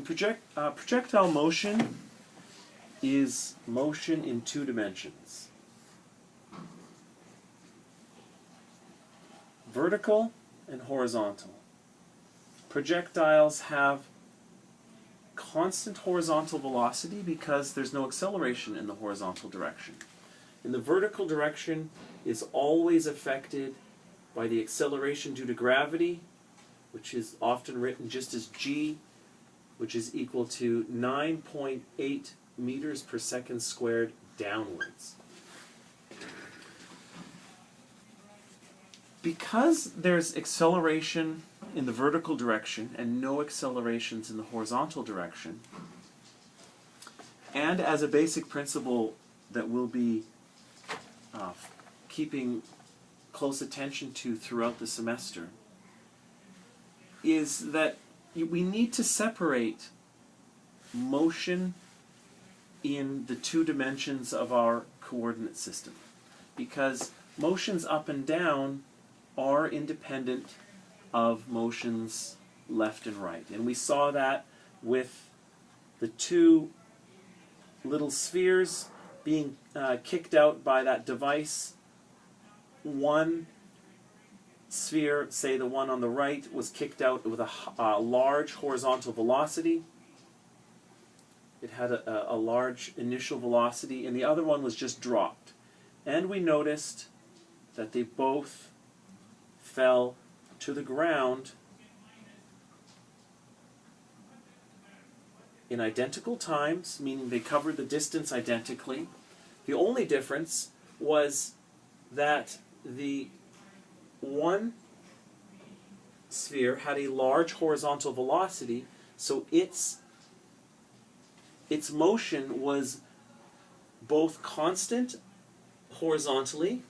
projectile motion is motion in two dimensions. Vertical and horizontal. Projectiles have constant horizontal velocity because there's no acceleration in the horizontal direction. In the vertical direction is always affected by the acceleration due to gravity, which is often written just as g, which is equal to 9.8 meters per second squared downwards. Because there's acceleration in the vertical direction and no accelerations in the horizontal direction, and as a basic principle that we'll be keeping close attention to throughout the semester, is that we need to separate motion in the two dimensions of our coordinate system, because motions up and down are independent of motions left and right. And we saw that with the two little spheres being kicked out by that device. One sphere, say the one on the right, was kicked out with a large horizontal velocity. It had a large initial velocity, and the other one was just dropped. And we noticed that they both fell to the ground in identical times, meaning they covered the distance identically. The only difference was that the one sphere had a large horizontal velocity, so its motion was both constant horizontally,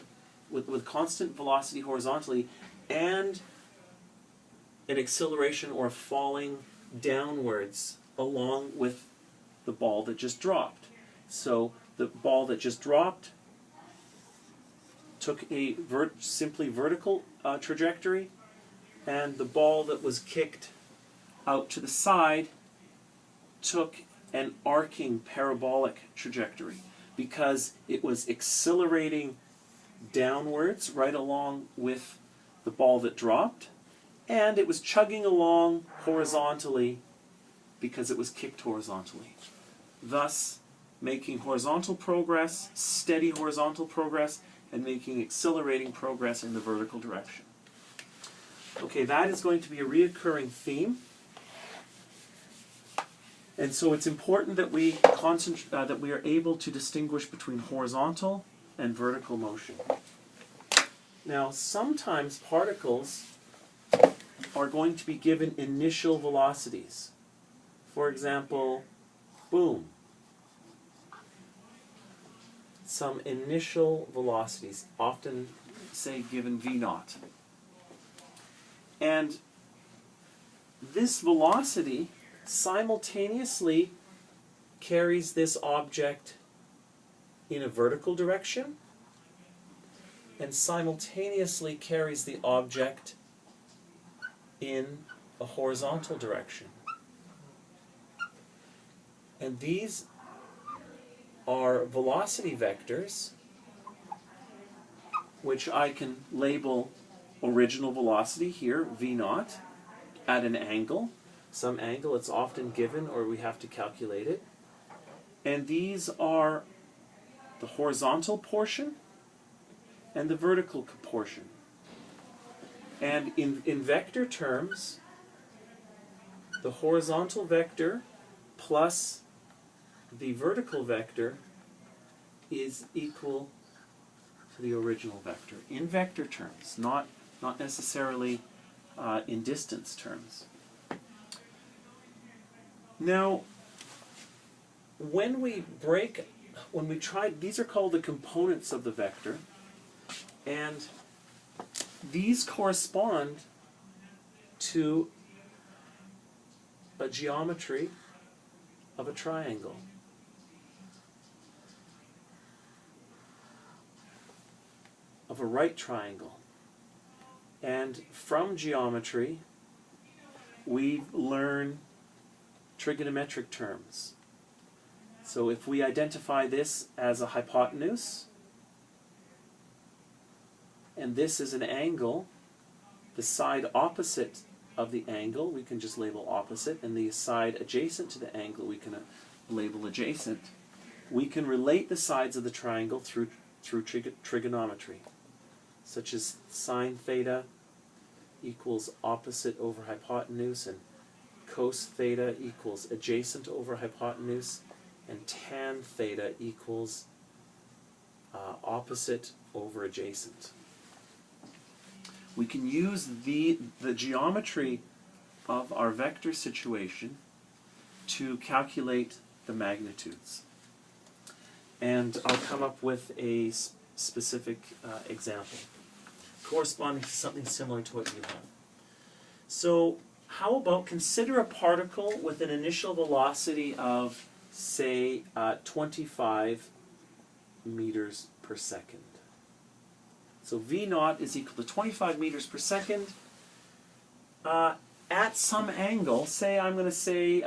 with constant velocity horizontally, and an acceleration or falling downwards along with the ball that just dropped. So the ball that just dropped took a simply vertical trajectory, and the ball that was kicked out to the side took an arcing parabolic trajectory because it was accelerating downwards right along with the ball that dropped, and it was chugging along horizontally because it was kicked horizontally, thus making horizontal progress, steady horizontal progress, and making accelerating progress in the vertical direction. Okay, that is going to be a reoccurring theme, and so it's important that we that we are able to distinguish between horizontal and vertical motion. Now, sometimes particles are going to be given initial velocities. For example, boom. Some initial velocities, often say given v0. And this velocity simultaneously carries this object in a vertical direction and simultaneously carries the object in a horizontal direction. And these are velocity vectors, which I can label original velocity here, v0, at an angle. Some angle, it's often given, or we have to calculate it. And these are the horizontal portion and the vertical portion. And in vector terms, the horizontal vector plus the vertical vector is equal to the original vector in vector terms, not necessarily in distance terms. Now, when we try, these are called the components of the vector, and these correspond to a geometry of a triangle. Of a right triangle. And from geometry, we learn trigonometric terms. So if we identify this as a hypotenuse, and this is an angle, the side opposite of the angle we can just label opposite, and the side adjacent to the angle we can label adjacent. We can relate the sides of the triangle through trigonometry, such as sine theta equals opposite over hypotenuse, and cos theta equals adjacent over hypotenuse, and tan theta equals opposite over adjacent. We can use the geometry of our vector situation to calculate the magnitudes. And I'll come up with a specific example corresponding to something similar to what you have. So how about consider a particle with an initial velocity of, say, 25 meters per second. So V naught is equal to 25 meters per second at some angle. Say, I'm going to say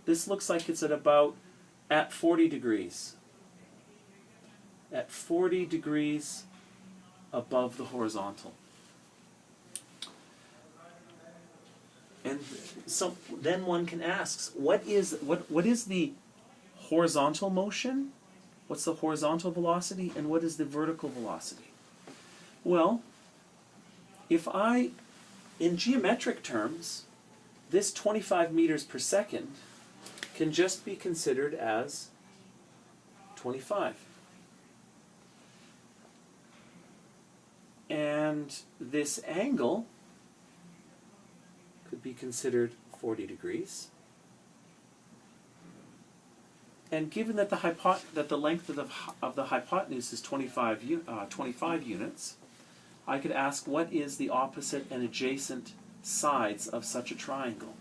this looks like it's at 40 degrees. At 40 degrees above the horizontal. And so then one can ask, what is the horizontal motion? What's the horizontal velocity? And what is the vertical velocity? Well, in geometric terms, this 25 meters per second can just be considered as 25. And this angle could be considered 40 degrees. And given that the length of the hypotenuse is 25 units, I could ask what is the opposite and adjacent sides of such a triangle.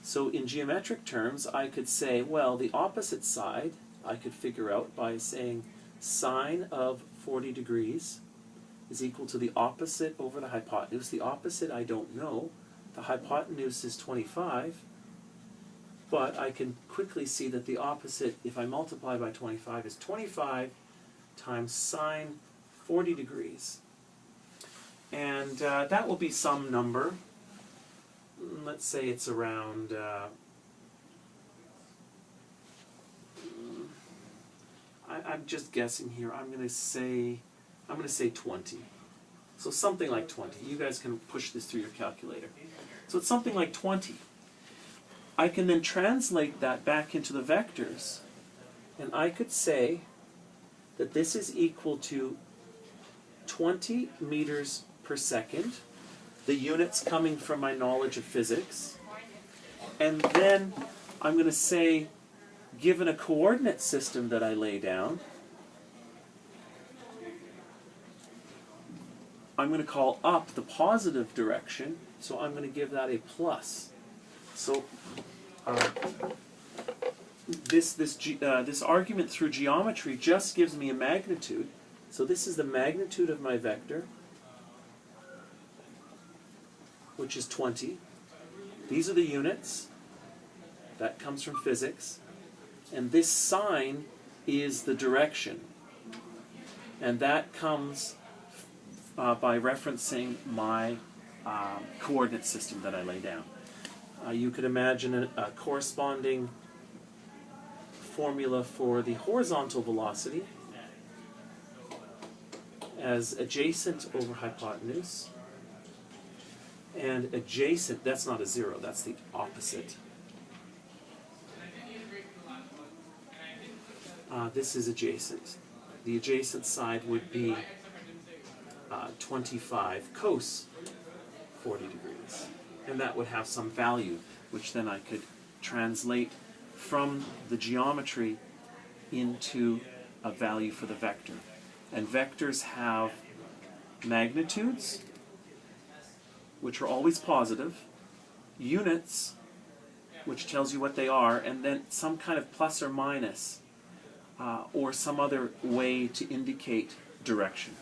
So in geometric terms, I could say, well, the opposite side I could figure out by saying sine of 40 degrees is equal to the opposite over the hypotenuse. The opposite I don't know. The hypotenuse is 25, but I can quickly see that the opposite, if I multiply by 25, is 25 times sine 40 degrees. And that will be some number. Let's say it's around, I'm just guessing here, I'm going to say 20. So something like 20. You guys can push this through your calculator. So it's something like 20. I can then translate that back into the vectors, and I could say that this is equal to 20 meters per second, the units coming from my knowledge of physics, and then I'm going to say, given a coordinate system that I lay down, I'm going to call up the positive direction, so I'm going to give that a plus. So this argument through geometry just gives me a magnitude. So this is the magnitude of my vector, which is 20. These are the units. That comes from physics. And this sign is the direction. And that comes by referencing my coordinate system that I lay down. You could imagine a corresponding formula for the horizontal velocity as adjacent over hypotenuse. And adjacent, that's not a zero, that's the opposite. This is adjacent. The adjacent side would be 25 cos 40 degrees. And that would have some value, which then I could translate from the geometry into a value for the vector. And vectors have magnitudes, which are always positive, units, which tells you what they are, and then some kind of plus or minus, or some other way to indicate direction.